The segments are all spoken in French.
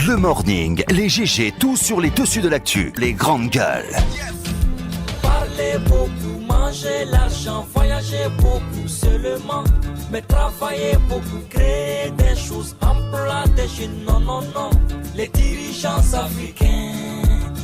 Le morning, les GG, tout sur les dessus de l'actu, les grandes gueules. Parler beaucoup, manger l'argent, voyager beaucoup seulement, mais travailler beaucoup, créer des choses, emploi des jeunes, non, non, non. Les dirigeants africains,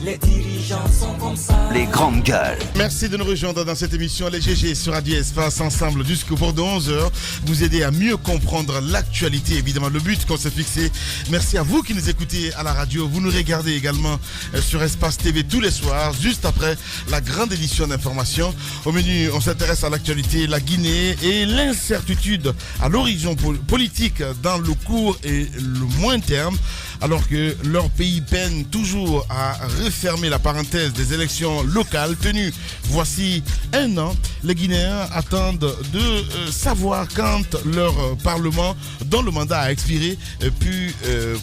les dirigeants sont comme ça. Les grandes gueules. Merci de nous rejoindre dans cette émission Les GG sur Radio Espace ensemble jusqu'au bord de 11h. Vous aider à mieux comprendre l'actualité, évidemment, le but qu'on s'est fixé. Merci à vous qui nous écoutez à la radio. Vous nous regardez également sur Espace TV tous les soirs, juste après la grande édition d'information. Au menu, on s'intéresse à l'actualité, la Guinée et l'incertitude à l'horizon politique dans le court et le moyen terme, alors que leur pays peine toujours à refermer la parenthèse des élections locales tenues voici un an. Les Guinéens attendent de savoir quand leur parlement, dont le mandat a expiré, puis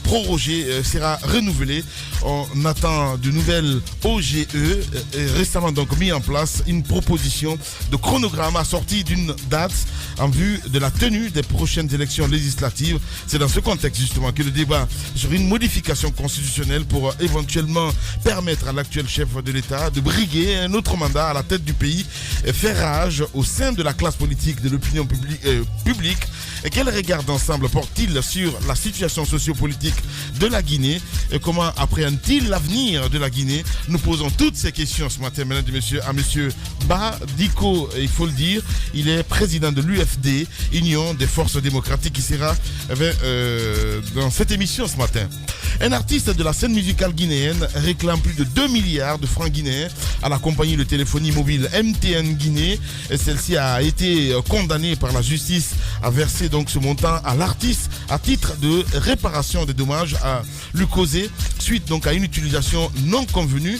prorogé, sera renouvelé. On attend de nouvelles OGE, récemment donc mis en place une proposition de chronogramme assortie d'une date en vue de la tenue des prochaines élections législatives. C'est dans ce contexte justement que le débat sur une modification constitutionnelle pour éventuellement permettre à l'actuel chef de l'État de briguer un autre mandat à la tête du pays fait rage au sein de la classe politique, de l'opinion publique. Et quel regard d'ensemble porte-t-il sur la situation sociopolitique de la Guinée et comment appréhende-t-il l'avenir de la Guinée? Nous posons toutes ces questions ce matin, mesdames et messieurs, à monsieur Ba Diko, il faut le dire. Il est président de l'UFD, Union des forces démocratiques, qui sera dans cette émission ce matin. Un artiste de la scène musicale guinéenne réclame plus de 2 milliards de francs guinéens à la compagnie de téléphonie mobile MTN Guinée. Et celle-ci a été condamnée par la justice à verser donc ce montant à l'artiste à titre de réparation des dommages à lui causer suite donc à une utilisation non convenue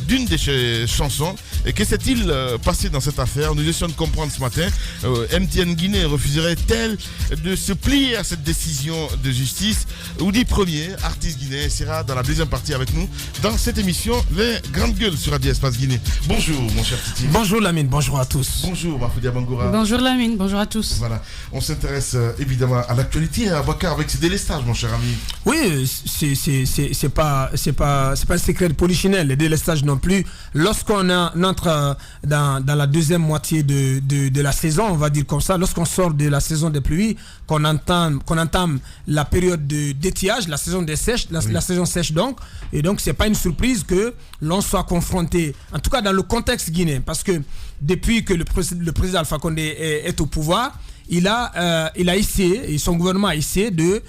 d'une de ses chansons. Et que s'est-il passé dans cette affaire? Nous essayons de comprendre ce matin. MTN Guinée refuserait-elle de se plier à cette décision de justice? Oudi Premier, artiste guinéen, sera dans la deuxième partie avec nous dans cette émission Les Grandes Gueules sur Radio Espace Guinée. Bonjour mon cher Titi. Bonjour Lamine, bonjour à tous. Bonjour Mafoudia Bangoura. Bonjour Lamine, bonjour à tous. Voilà, on s'intéresse évidemment à l'actualité à Bakar avec ses délestages mon cher ami. Oui, c'est pas un secret de polichinelle, les délestages non plus. Lorsqu'on entre dans la deuxième moitié de la saison, on va dire comme ça, lorsqu'on sort de la saison des pluies, qu'on entame la période d'étiage, la saison des sèches, la saison sèche donc, et donc c'est pas une surprise que l'on soit confronté, en tout cas dans le contexte guinéen, parce que depuis que le président Alpha Condé est au pouvoir, il a essayé, et son gouvernement a essayé de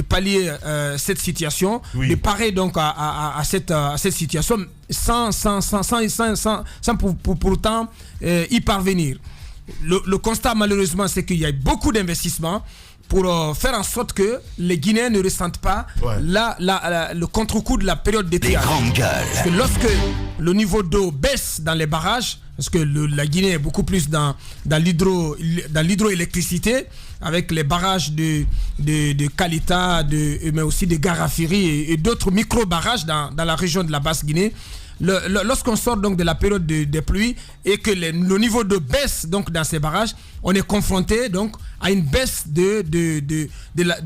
pallier cette situation, de parer donc à cette situation sans pour autant y parvenir. Le constat malheureusement c'est qu'il y a beaucoup d'investissements pour faire en sorte que les Guinéens ne ressentent pas le contre-coup de la période d'été. Parce que lorsque le niveau d'eau baisse dans les barrages, parce que la Guinée est beaucoup plus dans l'hydroélectricité, avec les barrages de Kalita, mais aussi de Garafiri et d'autres micro-barrages dans la région de la Basse-Guinée. Lorsqu'on sort donc de la période des pluies et que le niveau de baisse donc dans ces barrages, on est confronté donc à une baisse de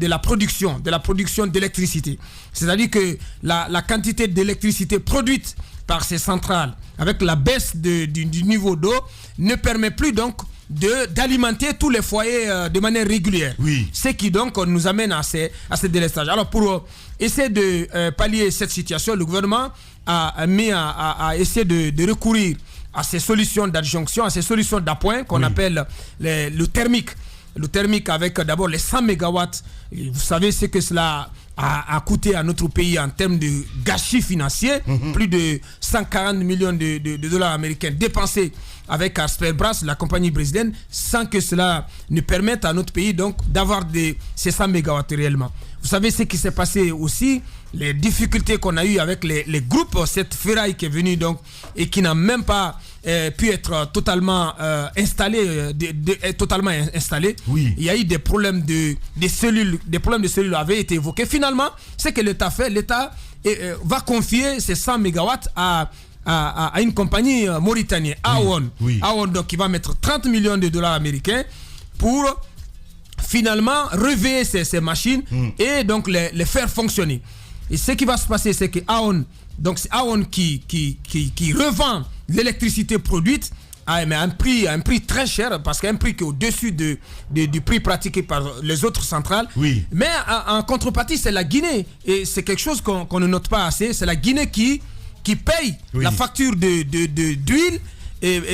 la production d'électricité. C'est-à-dire que la quantité d'électricité produite par ces centrales avec la baisse du niveau d'eau ne permet plus donc d'alimenter tous les foyers de manière régulière. Ce qui donc nous amène à ces délestages. Alors pour essayer de pallier cette situation, le gouvernement a essayé de recourir à ces solutions d'adjonction, à ces solutions d'appoint qu'on appelle le thermique. Le thermique avec d'abord les 100 mégawatts. Vous savez ce que cela a coûté à notre pays en termes de gâchis financier. Plus de 140 millions de dollars américains dépensés avec Asperbrass, la compagnie brésilienne, sans que cela ne permette à notre pays donc d'avoir ces 100 mégawatts réellement. Vous savez ce qui s'est passé aussi, les difficultés qu'on a eues avec les groupes, cette ferraille qui est venue donc et qui n'a même pas pu être totalement installée. Il y a eu des problèmes de cellules, avaient été évoqués. Finalement, ce que l'État fait, l'État va confier ces 100 mégawatts à une compagnie mauritanienne, AON. AON donc qui va mettre 30 millions de dollars américains pour finalement réveiller ces machines et donc les faire fonctionner. Et ce qui va se passer, c'est que Aon, donc c'est Aon qui revend l'électricité produite mais à un prix très cher, parce qu'un prix qui est au-dessus du prix pratiqué par les autres centrales. Oui. Mais en contrepartie, c'est la Guinée. Et c'est quelque chose qu'on ne note pas assez. C'est la Guinée qui paye la facture d'huile,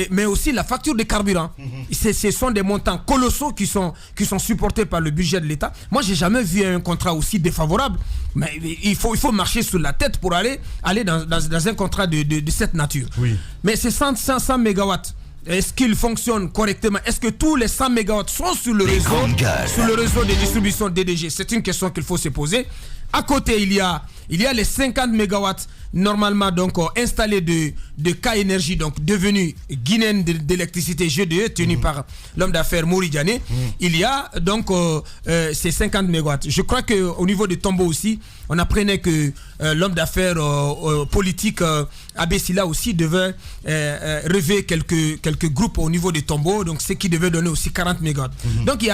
mais aussi la facture de carburant. Ce sont des montants colossaux qui sont supportés par le budget de l'État. Moi, j'ai jamais vu un contrat aussi défavorable. Mais il faut marcher sur la tête pour aller dans un contrat de cette nature. Oui. Mais ces 500 mégawatts, est-ce qu'ils fonctionnent correctement? Est-ce que tous les 100 mégawatts sont sur le réseau de distribution DDG? C'est une question qu'il faut se poser. À côté, il y a les 50 mégawatts normalement donc installés de K Énergie, donc devenu Guinéenne d'électricité GDE, tenu par l'homme d'affaires Mouri Diané. Il y a donc ces 50 mégawatts. Je crois qu'au niveau de Tombo aussi, on apprenait que l'homme d'affaires politique Abessila aussi devait relever quelques groupes au niveau de Tombo, donc ce qui devait donner aussi 40 mégawatts. Donc il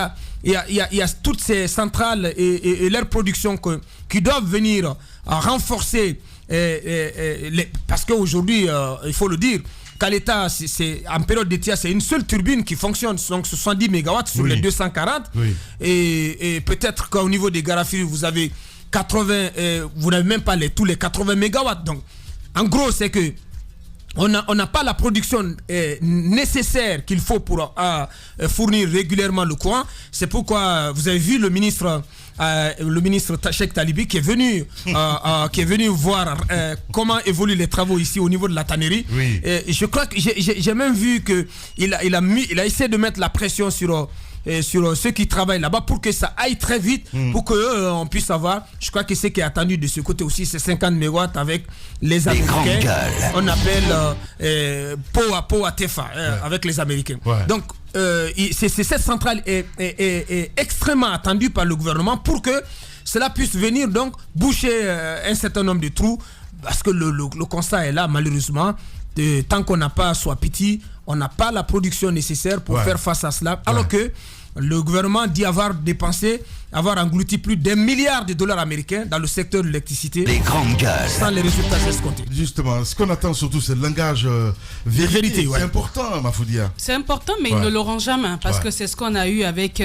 y a toutes ces centrales et leur production qui doivent venir renforcer, parce qu'aujourd'hui, il faut le dire, Caleta, en période d'été, c'est une seule turbine qui fonctionne, donc 70 mégawatts sur les 240. Et peut-être qu'au niveau des Garafiri, vous avez 80, vous n'avez même pas tous les 80 mégawatts. Donc, en gros, c'est que on n'a pas la production nécessaire qu'il faut pour fournir régulièrement le courant. C'est pourquoi vous avez vu le ministre Cheikh Talibi qui est venu voir comment évoluent les travaux ici au niveau de la tannerie. Je crois que j'ai même vu que il a essayé de mettre la pression sur ceux qui travaillent là-bas pour que ça aille très vite, pour qu'on puisse avoir, je crois que ce qui est attendu de ce côté aussi, c'est 50 mégawatts avec les Américains. On appelle POA TEFA avec les Américains. Donc, cette centrale est extrêmement attendue par le gouvernement pour que cela puisse venir donc boucher un certain nombre de trous, parce que le constat est là, malheureusement. Tant qu'on n'a pas Swapiti, on n'a pas la production nécessaire pour faire face à cela, alors que le gouvernement dit avoir englouti plus d'1 milliard de dollars américains dans le secteur de l'électricité, sans les résultats escomptés. Justement, ce qu'on attend surtout, c'est le langage vérité. C'est important, Mafoudia. C'est important, mais ils ne l'auront jamais, parce que c'est ce qu'on a eu avec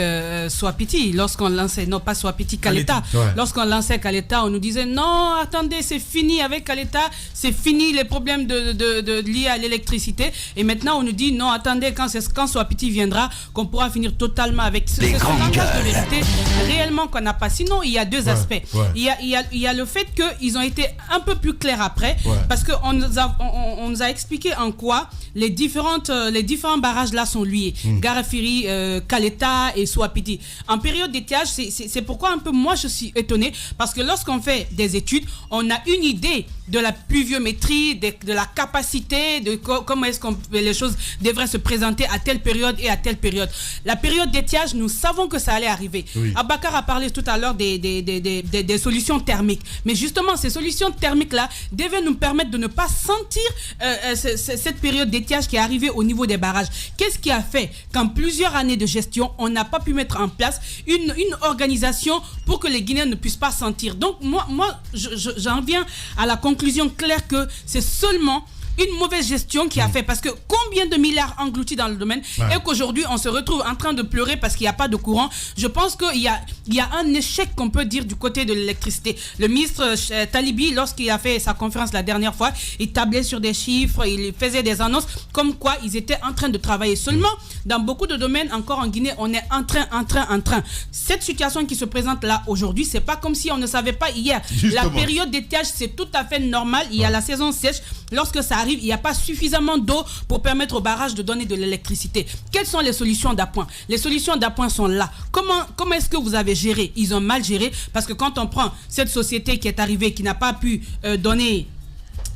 Swapiti, lorsqu'on lançait, non pas Swapiti, Caleta. Lorsqu'on lançait Caleta, on nous disait non, attendez, c'est fini avec Caleta, c'est fini les problèmes liés à l'électricité. Et maintenant, on nous dit non, attendez, quand Swapiti viendra, qu'on pourra finir totalement avec ce langage de vérité réellement qu'on n'a pas. Sinon, il y a deux aspects. Il y a le fait qu'ils ont été un peu plus clairs après, parce qu'on nous a expliqué en quoi les différents barrages là sont liés. Garafiri, Caleta et Swapiti. En période d'étiage, c'est pourquoi un peu moi je suis étonné, parce que lorsqu'on fait des études, on a une idée de la pluviométrie, de la capacité, de comment est-ce que les choses devraient se présenter à telle période et à telle période. La période d'étiage, nous savons que ça allait arriver. Abakar a parlé tout à l'heure des solutions thermiques. Mais justement, ces solutions thermiques-là devaient nous permettre de ne pas sentir cette période d'étiage qui est arrivée au niveau des barrages. Qu'est-ce qui a fait qu'en plusieurs années de gestion, on n'a pas pu mettre en place une organisation pour que les Guinéens ne puissent pas sentir? Donc, moi j'en viens à la conclusion claire que c'est seulement une mauvaise gestion qui a fait, parce que combien de milliards engloutis dans le domaine, et qu'aujourd'hui on se retrouve en train de pleurer parce qu'il n'y a pas de courant. Je pense qu'il y a un échec qu'on peut dire du côté de l'électricité. Le ministre Talibi, lorsqu'il a fait sa conférence la dernière fois, il tablait sur des chiffres, il faisait des annonces comme quoi ils étaient en train de travailler. Seulement, dans beaucoup de domaines, encore en Guinée, on est en train. Cette situation qui se présente là aujourd'hui, c'est pas comme si on ne savait pas hier. Justement. La période d'étiage, c'est tout à fait normal. Il y a la saison sèche. Lorsque ça arrive, il n'y a pas suffisamment d'eau pour permettre aux barrages de donner de l'électricité. Quelles sont les solutions d'appoint? Les solutions d'appoint sont là. Comment est-ce que vous avez géré? Ils ont mal géré, parce que quand on prend cette société qui est arrivée, qui n'a pas pu donner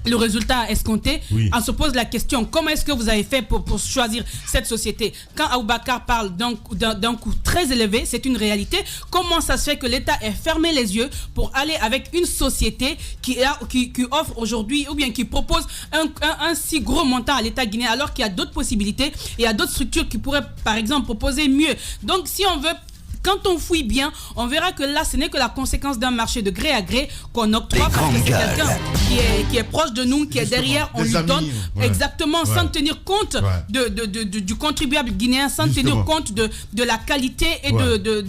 le résultat escompté, on se pose la question, comment est-ce que vous avez fait pour choisir cette société? Quand Aboubakar parle d'un coût très élevé, c'est une réalité. Comment ça se fait que l'État ait fermé les yeux pour aller avec une société qui offre aujourd'hui, ou bien qui propose un si gros montant à l'État guinéen, alors qu'il y a d'autres possibilités, et il y a d'autres structures qui pourraient par exemple proposer mieux? Donc si on veut quand on fouille bien, on verra que là, ce n'est que la conséquence d'un marché de gré à gré qu'on octroie parce que c'est quelqu'un qui est proche de nous, qui est derrière, on lui donne exactement sans tenir compte du contribuable guinéen, sans tenir compte de la qualité et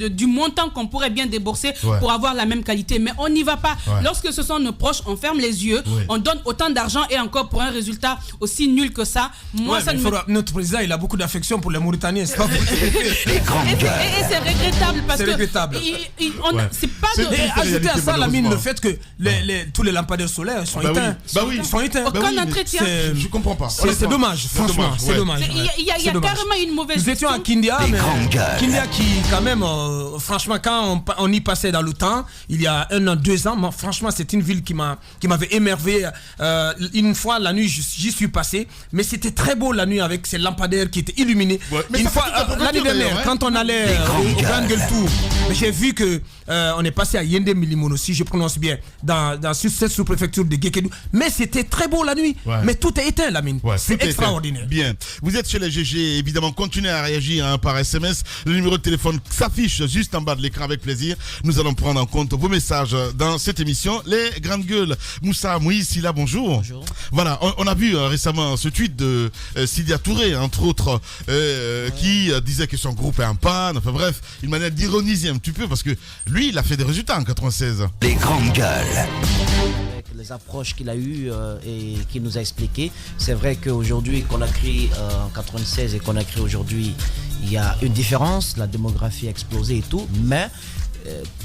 du montant qu'on pourrait bien débourser pour avoir la même qualité. Mais on n'y va pas. Lorsque ce sont nos proches, on ferme les yeux, on donne autant d'argent et encore pour un résultat aussi nul que ça. Moi, ça notre président, il a beaucoup d'affection pour les Mauritaniens. C'est pas et c'est regrettable parce que c'est pas de... Ajouter à ça, Lamine, le fait que tous les lampadaires solaires sont éteints. Sont éteints. Aucun entretien. Je comprends pas. C'est dommage, franchement. C'est dommage. Il y a carrément une mauvaise gestion. Nous étions à Kindia, mais Kindia qui, quand même, franchement, quand on y passait dans le temps, il y a 1 an, 2 ans, franchement, c'est une ville qui m'avait émerveillé. Une fois, la nuit, j'y suis passé, mais c'était très beau la nuit avec ces lampadaires qui étaient illuminés. Une fois, l'année dernière, quand on allait au Grand Gueule Tour, j'ai vu que on est passé à Yende Milimono, si je prononce bien, dans cette sous-préfecture de Guékédou. Mais c'était très beau la nuit. Mais tout est éteint, Lamine. C'est extraordinaire. Bien. Vous êtes chez les GG, évidemment, continuez à réagir par SMS. Le numéro de téléphone s'affiche juste en bas de l'écran avec plaisir. Nous allons prendre en compte vos messages dans cette émission. Les grandes gueules. Moussa Moïse Silla, bonjour. Bonjour. Voilà, on a vu récemment ce tweet de Sidia Touré, entre autres, qui disait que son groupe est en panne. Enfin bref, une manière d'ironiser un petit peu parce que lui, il a fait des résultats en 96. Les grandes gueules. Avec les approches qu'il a eues et qu'il nous a expliquées, c'est vrai qu'aujourd'hui, Conakry en 96 et Conakry aujourd'hui, il y a une différence, la démographie a explosé et tout, mais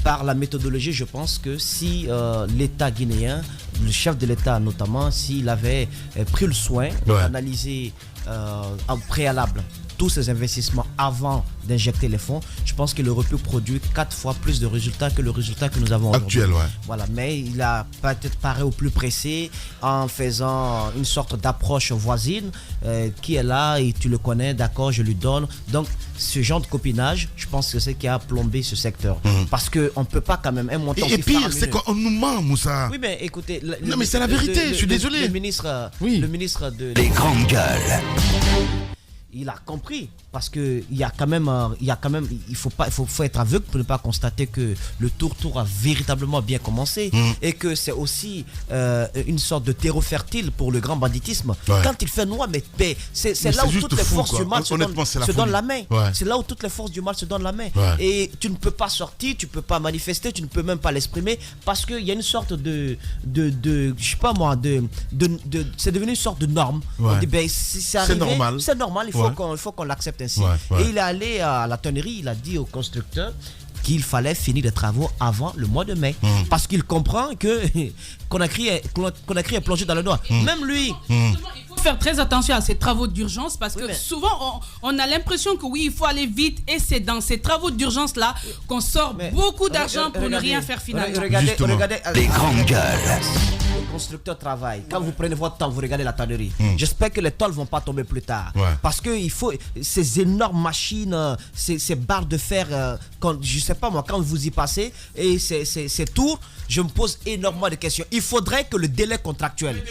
par la méthodologie, je pense que si l'État guinéen, le chef de l'État notamment, s'il avait pris le soin d'analyser en préalable tous ces investissements avant d'injecter les fonds, je pense qu'il aurait pu produire 4 fois plus de résultats que le résultat que nous avons actuel. Voilà, mais il a peut-être paré au plus pressé en faisant une sorte d'approche voisine qui est là et tu le connais, d'accord, je lui donne. Donc, ce genre de copinage, je pense que c'est ce qui a plombé ce secteur. Parce qu'on ne peut pas quand même un montant et pire, c'est qu'on nous ment, Moussa. Oui, mais écoutez... Non, mais c'est la vérité, je suis désolé. Le ministre de... Les grandes gueules. Il a compris parce que il faut être aveugle pour ne pas constater que le tour a véritablement bien commencé et que c'est aussi une sorte de terreau fertile pour le grand banditisme. Quand il fait noir, mais c'est là où toutes les forces du mal se donnent la main. C'est là où toutes les forces du mal se donnent la main. Et tu ne peux pas sortir, tu ne peux pas manifester, tu ne peux même pas l'exprimer parce qu'il y a une sorte de je sais pas moi, c'est devenu une sorte de norme. On dit, c'est normal. C'est normal, il faut qu'on l'accepte ainsi. Et il est allé à la tonnerie, il a dit au constructeur qu'il fallait finir les travaux avant le mois de mai. Parce qu'il comprend que Conakry est plongé dans le noir. Même lui... Il faut faire très attention à ces travaux d'urgence parce que souvent on a l'impression que il faut aller vite et c'est dans ces travaux d'urgence là qu'on sort beaucoup d'argent pour ne rien faire finalement. Regardez les grandes gueules. Le constructeur travaille. Quand vous prenez votre temps, vous regardez la tannerie. J'espère que les tôles vont pas tomber plus tard. Parce que il faut ces énormes machines, ces barres de fer, je sais pas moi, quand vous y passez et ces tours, je me pose énormément de questions. Il faudrait que le délai contractuel,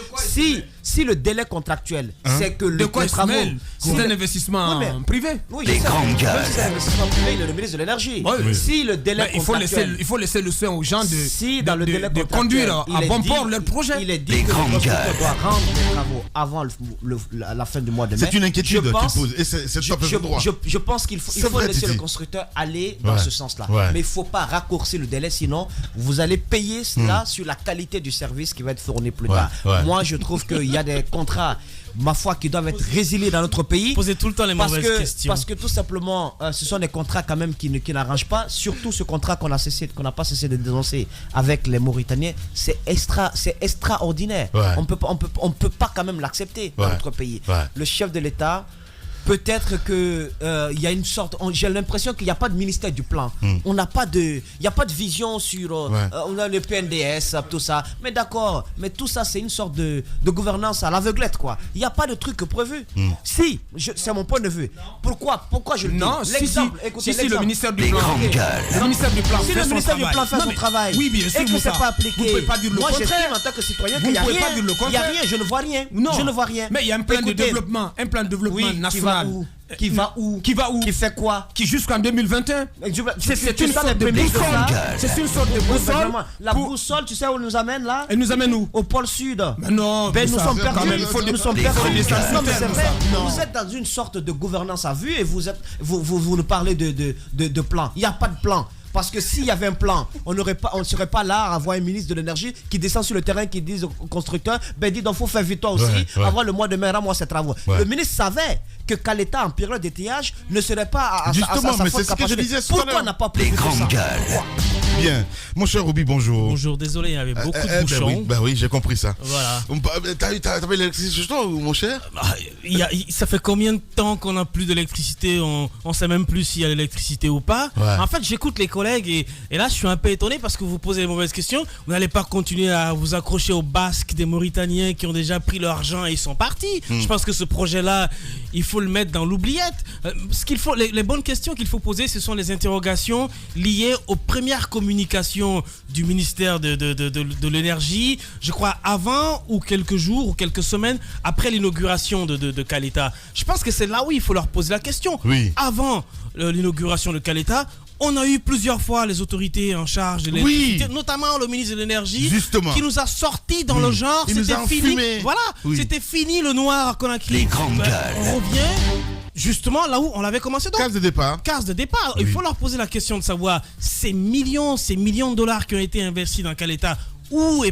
si le délai contractuel, c'est que le travaux, c'est un investissement privé. Oui, les grandes gueules. C'est un investissement privé, il est le ministre de l'énergie. Si le délai contractuel, il faut laisser le soin aux gens de conduire à bon port leur projet. Il est dit que le constructeur doit rendre les travaux avant la fin du mois de mai. C'est une inquiétude que tu poses et c'est tout à fait droit. Je pense qu'il faut laisser le constructeur aller dans ce sens-là. Mais il ne faut pas raccourcir le délai, sinon vous allez payer cela sur la qualité du service qui va être fourni plus tard. Moi, je trouve qu'il y a des contrats, ma foi, qui doivent être résiliés dans notre pays. Posez tout le temps les mauvaises questions. Parce que tout simplement, ce sont des contrats quand même qui n'arrangent pas. Surtout ce contrat qu'on n'a pas cessé de dénoncer avec les Mauritaniens, c'est extraordinaire. On peut pas quand même l'accepter dans notre pays. Le chef de l'État, peut-être que il y a une sorte, j'ai l'impression qu'il n'y a pas de ministère du plan. On n'a pas il n'y a pas de vision sur on a le PNDS, tout ça. Mais d'accord, mais tout ça c'est une sorte de gouvernance à l'aveuglette quoi. Il n'y a pas de truc prévu. Si, c'est mon point de vue. Pourquoi je le dis? Non, l'exemple, écoutez, si le ministère du plan, le ministère du plan fait son travail, oui, bien sûr, et que c'est pas appliqué, vous ne pouvez pas dire le contraire. Moi j'estime en tant que citoyen qu'il n'y a rien, je ne vois rien. Non, je ne vois rien. Mais il y a un plan de développement, national centrale. Qui va où? Qui fait quoi? Qui jusqu'en 2021. C'est une sorte de boussole. C'est une sorte de boussole. La boussole, tu sais où elle nous amène là? Elle nous amène où? Au pôle sud. Mais non, nous sommes perdus. Nous sommes perdus. Non, mais c'est vrai. Non. Vous êtes dans une sorte de gouvernance à vue et vous nous parlez de plan. Il n'y a pas de plan. Parce que s'il y avait un plan, on ne serait pas là à avoir un ministre de l'énergie qui descend sur le terrain, qui dit aux constructeurs, ben dis donc, il faut faire vite toi aussi, avant le mois de mai, rends-moi ces travaux. Le ministre savait que Caleta, en période d'étayage, ne serait pas à justement, sa mais forte c'est ce que je capacité. disais. Pourquoi on n'a pas prévu Les grandes gueules. Bien. Mon cher Ruby, bonjour. Bonjour, désolé, il y avait beaucoup de bouchons. Ben oui, j'ai compris ça. Voilà. T'as pas l'électricité chez toi, mon cher? Ça fait combien de temps qu'on n'a plus d'électricité? On sait même plus s'il y a l'électricité ou pas. En fait, j'écoute les collègues et là, je suis un peu étonné parce que vous posez les mauvaises questions. Vous n'allez pas continuer à vous accrocher aux Basques des Mauritaniens qui ont déjà pris leur argent et ils sont partis. Je pense que ce projet-là, il faut le mettre dans l'oubliette. Les bonnes questions qu'il faut poser, ce sont les interrogations liées aux premières communications du ministère de l'énergie, je crois avant ou quelques jours ou quelques semaines après l'inauguration de Caleta. Je pense que c'est là où il faut leur poser la question. Oui. Avant l'inauguration de Caleta, on a eu plusieurs fois les autorités en charge de l'électricité, notamment le ministre de l'énergie, qui nous a sorti dans le genre. C'était fini. Voilà, c'était fini le noir qu'on a créé. Les grandes gueules. On revient justement là où on l'avait commencé. Donc, Case de départ. Il faut leur poser la question de savoir ces millions de dollars qui ont été investis dans quel état. Où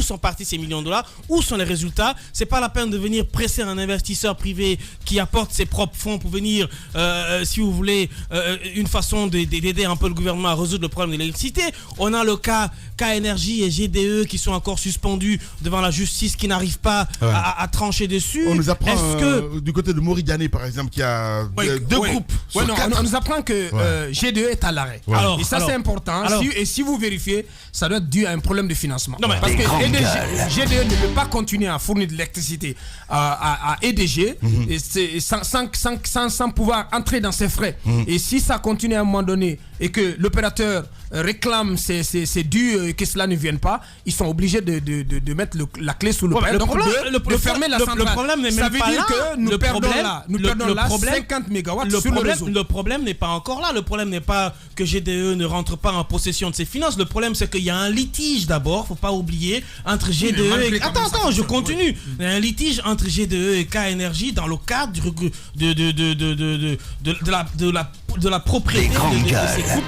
sont partis ces millions de dollars? Où sont les résultats? C'est pas la peine de venir presser un investisseur privé qui apporte ses propres fonds pour venir, si vous voulez, une façon d'aider un peu le gouvernement à résoudre le problème de l'électricité. On a le cas K-Énergie et GDE qui sont encore suspendus devant la justice, qui n'arrivent pas à trancher dessus. On nous apprend du côté de Mauritanie, par exemple, qu'il y a deux groupes. On nous apprend que GDE est à l'arrêt. Et ça, c'est important. Et si vous vérifiez, ça doit être dû à un problème de financement. Parce que GDE ne peut pas continuer à fournir de l'électricité à EDG sans pouvoir entrer dans ses frais. Et si ça continue à un moment donné et que l'opérateur réclame c'est dû que cela ne vienne pas, ils sont obligés de mettre la clé sous le pied. Donc de fermer la centrale. Le problème n'est même pas là. Que nous perdons là 50 mégawatts sur le réseau. Le problème n'est pas encore là. Le problème n'est pas que GDE ne rentre pas en possession de ses finances. Le problème, c'est qu'il y a un litige d'abord, faut pas oublier, entre GDE et... Attends, je continue. Il y a un litige entre GDE et K-Énergie dans le cadre de la propriété de ces groupes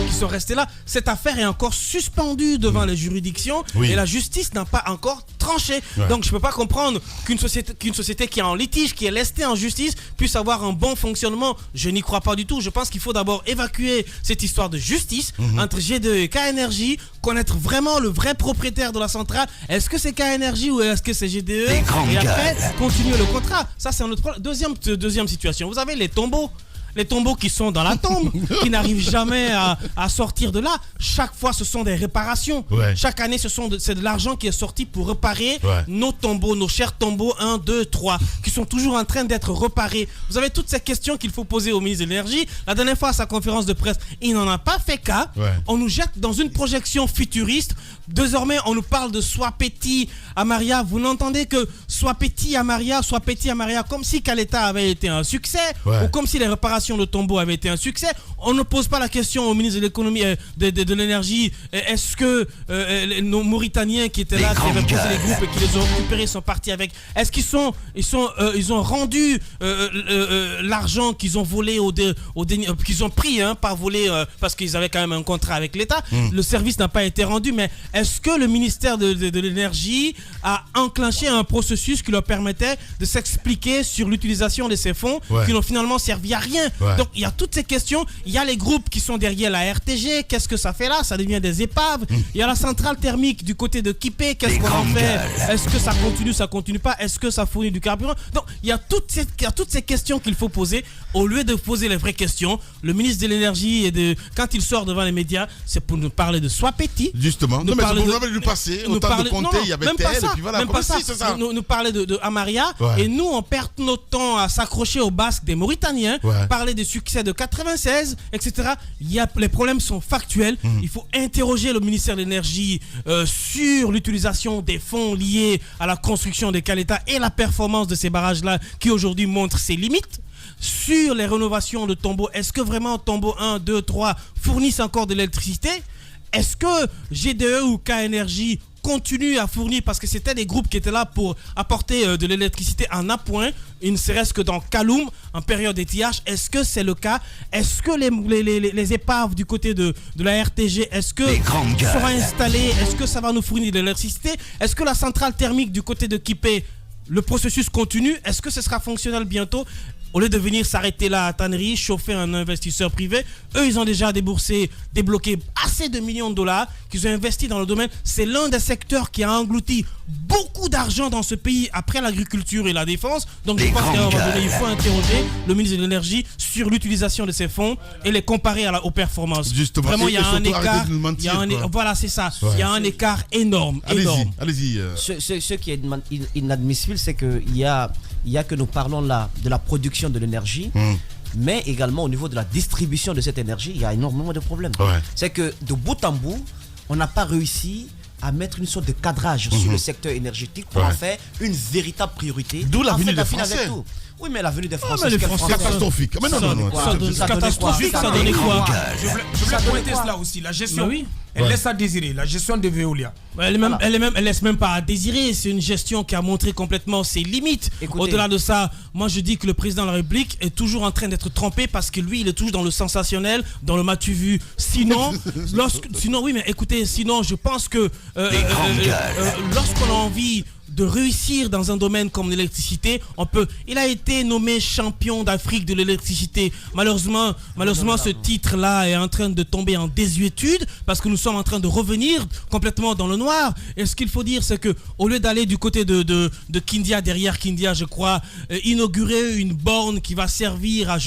qui sont restés là. Cette affaire est encore suspendue devant les juridictions et la justice n'a pas encore tranché. Donc je peux pas comprendre qu'une société qui est en litige, qui est lestée en justice, puisse avoir un bon fonctionnement. Je n'y crois pas du tout. Je pense qu'il faut d'abord évacuer cette histoire de justice entre G2 et K-Énergie, connaître vraiment le vrai propriétaire de la centrale. Est-ce que c'est K-Énergie ou est-ce que c'est GDE? Et après, continuer le contrat. Ça, c'est un autre problème. Deuxième situation. Vous avez les tombeaux. Les tombeaux qui sont dans la tombe, qui n'arrivent jamais à sortir de là. Chaque fois, ce sont des réparations. Chaque année, c'est de l'argent qui est sorti pour réparer nos tombeaux, nos chers tombeaux 1, 2, 3, qui sont toujours en train d'être réparés. Vous avez toutes ces questions qu'il faut poser au ministre de l'Énergie. La dernière fois, à sa conférence de presse, il n'en a pas fait cas. On nous jette dans une projection futuriste. Désormais, on nous parle de Swapeti Amaria. Vous n'entendez que Swapeti Amaria, comme si Caleta avait été un succès, ou comme si les réparations de tombeaux avait été un succès. On ne pose pas la question au ministre de l'économie, de l'énergie. Est-ce que nos Mauritaniens qui étaient là, qui avaient posé les groupes et qui les ont récupérés, sont partis avec? Est-ce qu'ils ont rendu l'argent qu'ils ont volé qu'ils ont pris, pas volé, parce qu'ils avaient quand même un contrat avec l'État. Le service n'a pas été rendu, mais est-ce que le ministère de l'énergie a enclenché un processus qui leur permettait de s'expliquer sur l'utilisation de ces fonds qui n'ont finalement servi à rien? Donc il y a toutes ces questions. Il y a les groupes qui sont derrière la RTG. Qu'est-ce que ça fait là? Ça devient des épaves. Il y a la centrale thermique du côté de Kipé. Qu'est-ce qu'on en fait? Est-ce que ça continue pas? Est-ce que ça fournit du carburant? Donc il y a toutes ces questions qu'il faut poser. Au lieu de poser les vraies questions, le ministre de l'énergie, quand il sort devant les médias, c'est pour nous parler de Swapeti. Justement. Non, mais c'est pour nous passer. Autant de Conté, il y avait tel, et puis voilà. Même pas ça. Nous parler de Amaria. Et nous, on perd notre temps à s'accrocher aux Basques des Mauritaniens, parler des succès de 96, etc. Les problèmes sont factuels. Il faut interroger le ministère de l'énergie sur l'utilisation des fonds liés à la construction des Caleta et la performance de ces barrages-là qui aujourd'hui montrent ses limites. sur les rénovations de Tombo. Est-ce que vraiment Tombo 1, 2, 3 fournissent encore de l'électricité? Est-ce que GDE ou K-Énergie continuent à fournir, parce que c'était des groupes qui étaient là pour apporter de l'électricité en appoint, il ne serait-ce que dans Kaloum, en période d'étiage? Est-ce que c'est le cas? Est-ce que les épaves du côté de la RTG, est-ce que seront installées? Est-ce que ça va nous fournir de l'électricité? Est-ce que la centrale thermique du côté de Kipé, le processus continue? Est-ce que ce sera fonctionnel bientôt? Au lieu de venir s'arrêter là à Tannery, chauffer un investisseur privé, eux, ils ont déjà débloqué assez de millions de dollars qu'ils ont investis dans le domaine. C'est l'un des secteurs qui a englouti beaucoup d'argent dans ce pays après l'agriculture et la défense. Donc, je pense qu'à un moment donné, il faut interroger le ministre de l'Énergie sur l'utilisation de ces fonds et les comparer aux performances. Justement, vraiment, il y a un écart. Voilà, c'est ça. Il y a un écart énorme. Allez-y. Ce qui est inadmissible, c'est qu'il y a que nous parlons là de la production de l'énergie, mais également au niveau de la distribution de cette énergie, il y a énormément de problèmes. C'est que de bout en bout, on n'a pas réussi à mettre une sorte de cadrage sur le secteur énergétique pour en faire une véritable priorité. D'où la venue des Français. Oui, mais la venue des Français, c'est catastrophique. Mais non. Catastrophique, ça donnait quoi? Je voulais pointer cela aussi. La gestion, elle laisse à désirer. La gestion de Veolia. Elle laisse même pas à désirer. C'est une gestion qui a montré complètement ses limites. Au-delà de ça, moi je dis que le président de la République est toujours en train d'être trompé parce que lui, il est toujours dans le sensationnel, dans le m'as-tu vu. Sinon, sinon, je pense que lorsqu'on a envie de réussir dans un domaine comme l'électricité, il a été nommé champion d'Afrique de l'électricité. Malheureusement, ce titre-là est en train de tomber en désuétude parce que nous sommes en train de revenir complètement dans le noir. Et ce qu'il faut dire, c'est que au lieu d'aller du côté de Kindia, derrière Kindia, je crois, inaugurer une borne qui va servir à,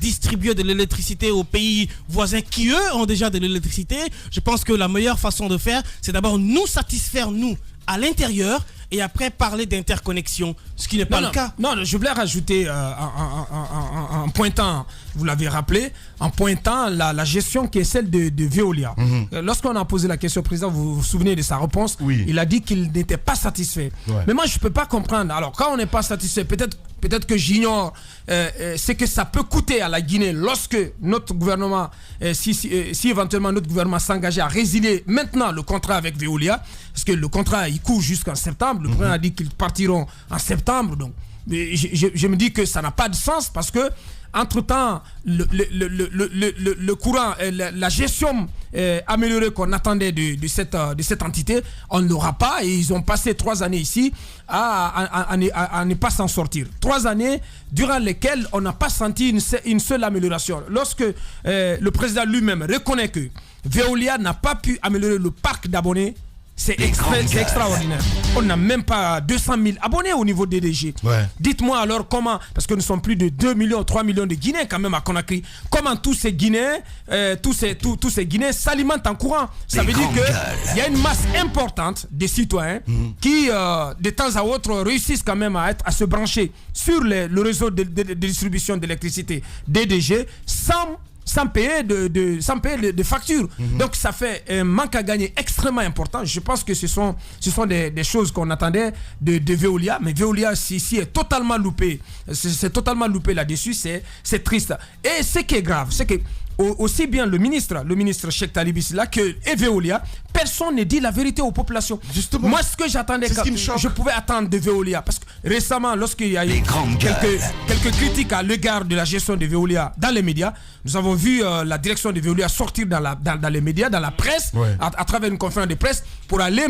distribuer de l'électricité aux pays voisins qui, eux, ont déjà de l'électricité, je pense que la meilleure façon de faire, c'est d'abord nous satisfaire, nous, à l'intérieur, et après parler d'interconnexion, ce qui n'est pas le cas. Non, je voulais rajouter en pointant, vous l'avez rappelé, en pointant la gestion qui est celle de Veolia. Lorsqu'on a posé la question au président, vous vous souvenez de sa réponse, il a dit qu'il n'était pas satisfait. Mais moi, je ne peux pas comprendre. Alors, quand on n'est pas satisfait, peut-être que j'ignore ce que ça peut coûter à la Guinée lorsque notre gouvernement, si éventuellement notre gouvernement s'engageait à résilier maintenant le contrat avec Veolia, parce que le contrat il court jusqu'en septembre, le président a dit qu'ils partiront en septembre, donc je me dis que ça n'a pas de sens parce que entre-temps, le courant, la gestion améliorée qu'on attendait de cette entité, on ne l'aura pas et ils ont passé 3 années ici à ne pas s'en sortir. 3 années durant lesquelles on n'a pas senti une seule amélioration. Lorsque le président lui-même reconnaît que Veolia n'a pas pu améliorer le parc d'abonnés, c'est extraordinaire. On n'a même pas 200 000 abonnés au niveau DDG. Dites-moi alors comment, parce que nous sommes plus de 2 millions, 3 millions de Guinéens quand même à Conakry, comment tous ces Guinéens, tous ces Guinéens s'alimentent en courant. Ça veut dire qu'il y a une masse importante de citoyens qui, de temps à autre, réussissent quand même à se brancher sur le réseau de distribution d'électricité DDG sans payer de factures. Donc ça fait un manque à gagner extrêmement important. Je pense que ce sont des choses qu'on attendait de Veolia, mais Veolia ici est totalement loupé. C'est totalement loupé là-dessus, c'est triste. Et ce qui est grave, c'est que aussi bien le ministre Cheikh Talibis là que Veolia, personne ne dit la vérité aux populations. Justement, moi ce que j'attendais, je pouvais attendre de Veolia, parce que récemment lorsqu'il y a eu quelques critiques à l'égard de la gestion de Veolia dans les médias, nous avons vu la direction de Veolia sortir dans les médias, dans la presse, à travers une conférence de presse pour aller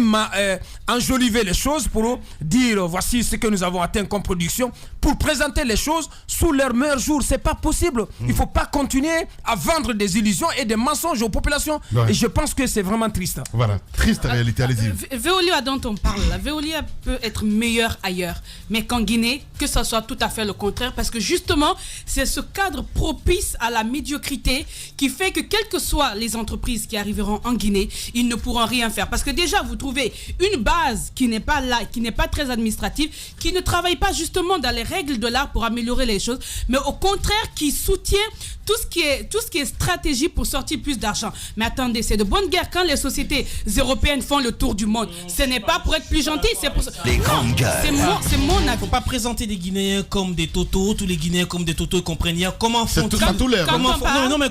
enjoliver les choses, pour dire voici ce que nous avons atteint comme production, pour présenter les choses sous leur meilleur jour. C'est pas possible. Il ne faut pas continuer à vendre des illusions et des mensonges aux populations. Et je pense que c'est vraiment triste. Voilà, triste réalité, allez-y. Veolia dont on parle, la Veolia peut être meilleure ailleurs, mais qu'en Guinée, que ça soit tout à fait le contraire, parce que justement, c'est ce cadre propice à la médiocrité qui fait que quelles que soient les entreprises qui arriveront en Guinée, ils ne pourront rien faire. Parce que déjà, déjà vous trouvez une base qui n'est pas là, qui n'est pas très administrative, qui ne travaille pas justement dans les règles de l'art pour améliorer les choses, mais au contraire qui soutient tout ce qui est stratégie pour sortir plus d'argent. Mais attendez, c'est de bonne guerre quand les sociétés européennes font le tour du monde. Ce n'est pas pour être plus gentil, c'est pour ça. Les grandes gueules. C'est mon avis. Il ne faut pas présenter des Guinéens comme des totos, tous les Guinéens comme des totos, ils comprennent rien. Comment font-ils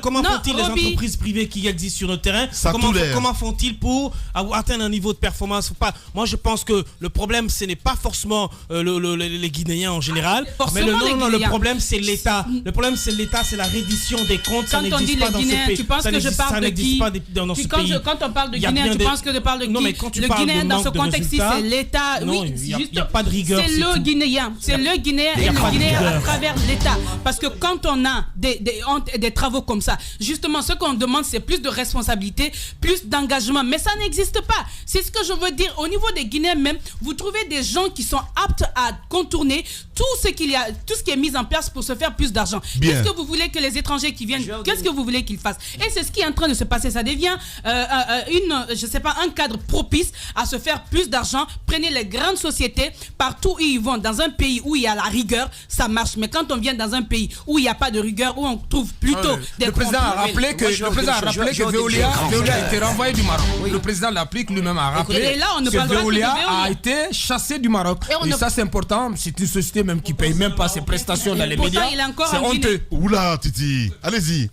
comment font-ils les entreprises privées qui existent sur le terrain? Comment font-ils pour atteindre un niveau de performance? Moi, je pense que le problème, ce n'est pas forcément les Guinéens en général, mais le problème, c'est l'État. Le problème, c'est l'État, c'est la reddition des comptes. Quand on dit les Guinéens, tu penses que je parle de qui? Quand on parle de Guinéens, tu penses que je parle de qui? Non, mais quand tu le parles Guinéen de dans ce manque de contexte-ci, résultats, c'est l'État. non, Oui, il n'y a pas de rigueur. C'est le Guinéen. C'est le Guinéen et le Guinéen à travers l'État. Parce que quand on a des travaux comme ça, justement, ce qu'on demande, c'est plus de responsabilité, plus d'engagement. Mais ça n'existe pas. C'est ce que je veux dire. Au niveau des Guinéens même, vous trouvez des gens qui sont aptes à contourner tout ce qui est mis en place pour se faire plus d'argent. Qu'est-ce que vous voulez que les étrangers qui viennent, qu'est-ce que vous voulez qu'ils fassent? Et c'est ce qui est en train de se passer. Ça devient un cadre propice à se faire plus d'argent. Prenez les grandes sociétés, partout où ils vont, dans un pays où il y a la rigueur, ça marche. Mais quand on vient dans un pays où il n'y a pas de rigueur, où on trouve plutôt des le président a rappelé que Veolia a été renvoyé du Maroc. Le président l'applique lui-même a rappelé que Veolia a été chassé du Maroc. Et ça c'est important. C'est une société même qui paye même pas ses prestations dans les médias. C'est honteux. Oula, Titi, allez-y.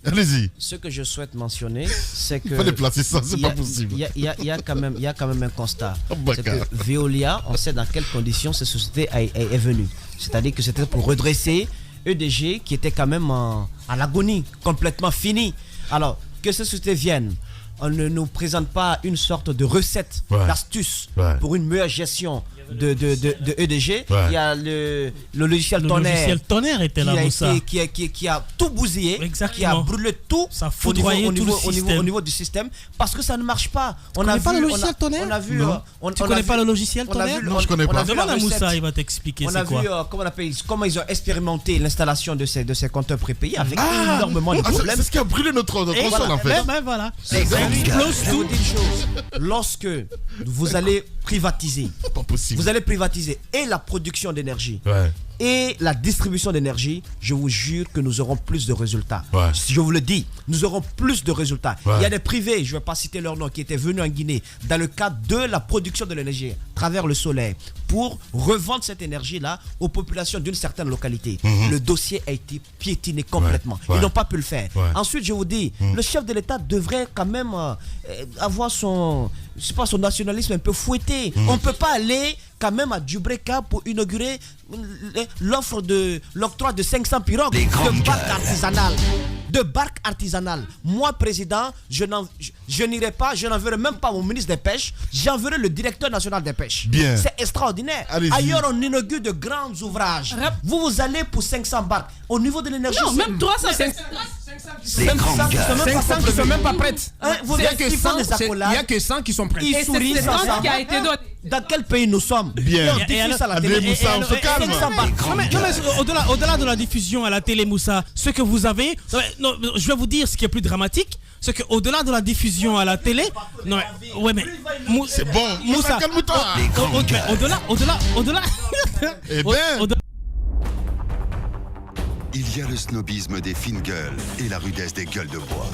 Ce que je souhaite mentionner, c'est que il faut déplacer ça, c'est pas possible. Il y a quand même un constat. C'est que Veolia, on sait dans quelles conditions cette société est venue. C'est-à-dire que c'était pour redresser EDG qui était quand même à l'agonie, complètement fini. Alors, que cette société vienne, on ne nous présente pas une sorte de recette, d'astuce pour une meilleure gestion de EDG. Il y a le logiciel Tonnerre. Le logiciel Tonnerre était là, Moussa. Qui a tout bousillé, qui a brûlé tout au niveau du système, parce que ça ne marche pas. Tu connais pas le logiciel Tonnerre? Tu connais pas le logiciel Tonnerre? Non, je connais pas. Demande à Moussa, il va t'expliquer c'est quoi. On a vu comment ils ont expérimenté l'installation de ces compteurs prépayés avec énormément de problèmes. C'est ce qui a brûlé notre console en fait. Voilà. Je vous dis une chose. Lorsque vous allez privatiser, pas possible. Vous allez privatiser et la production d'énergie et la distribution d'énergie, je vous jure que nous aurons plus de résultats. Je vous le dis, nous aurons plus de résultats. Il y a des privés, je ne vais pas citer leur nom, qui étaient venus en Guinée dans le cadre de la production de l'énergie à travers le soleil pour revendre cette énergie-là aux populations d'une certaine localité. Le dossier a été piétiné complètement. Ils n'ont pas pu le faire. Ensuite, je vous dis, le chef de l'État devrait quand même avoir son nationalisme un peu fouetté. On ne peut pas aller quand même à Djubreka pour inaugurer l'octroi de 500 pirogues de barques artisanales. Moi, président, je n'irai pas, je n'enverrai même pas mon ministre des Pêches, j'enverrai le directeur national des Pêches. C'est extraordinaire. Ailleurs, on inaugure de grands ouvrages. Vous allez pour 500 barques. Au niveau de l'énergie, non, même 300. 500 qui sont même pas prêtes. Il n'y a que 100 qui sont prêtes. Et c'est 30 qui a été donné. Dans quel pays nous sommes? Bien. André Moussa, on se calme. Au-delà de la diffusion à la télé, Moussa, ce que vous avez, je vais vous dire ce qui est plus dramatique, c'est qu'au-delà de la diffusion à la télé, c'est bon. Moussa, calme-toi. Au-delà. Eh ben. Il y a le snobisme des fines gueules et la rudesse des gueules de bois.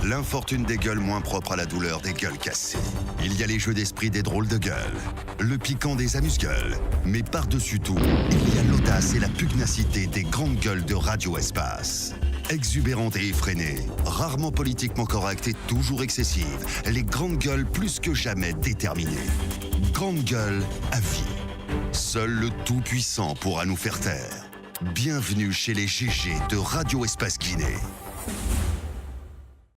L'infortune des gueules moins propres à la douleur des gueules cassées. Il y a les jeux d'esprit des drôles de gueules, le piquant des amuse-gueules. Mais par-dessus tout, il y a l'audace et la pugnacité des grandes gueules de Radio Espace. Exubérantes et effrénées, rarement politiquement correctes et toujours excessives, les grandes gueules plus que jamais déterminées. Grandes gueules à vie. Seul le Tout-Puissant pourra nous faire taire. Bienvenue chez les GG de Radio Espace Guinée.